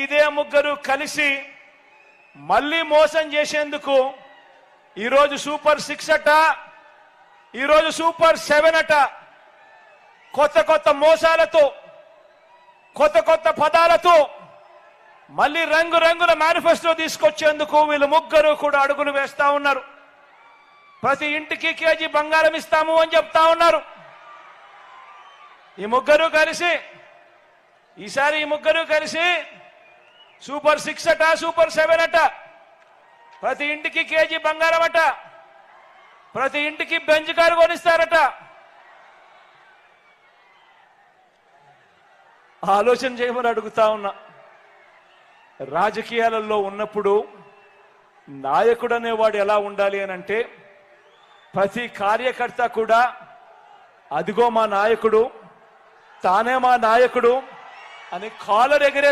ఇదే ముగ్గురు కలిసి మళ్ళీ మోసం చేసేందుకు ఈరోజు సూపర్ 6 అట, ఈరోజు సూపర్ 7 అట, కొత్త కొత్త మోసాలతో, కొత్త కొత్త పదాలతో మళ్ళీ రంగురంగుల మేనిఫెస్టో తీసుకొచ్చేందుకు వీళ్ళు ముగ్గురు కూడా అడుగులు వేస్తా ఉన్నారు. ప్రతి ఇంటికి కేజీ బంగారం ఇస్తాము అని చెప్తా ఉన్నారు. ఈ ముగ్గురు కలిసి ఈసారి సూపర్ 6 అట, సూపర్ 7 అట, ప్రతి ఇంటికి కేజీ బంగారం అట, ప్రతి ఇంటికి బెంచ్ కారు కొనిస్తారట. ఆలోచన చేయమని అడుగుతా ఉన్నా. రాజకీయాలలో ఉన్నప్పుడు నాయకుడు అనేవాడు ఎలా ఉండాలి అని అంటే, ప్రతి కార్యకర్త కూడా అదిగో మా నాయకుడు, తానే మా నాయకుడు అని కాలర్ ఎగరే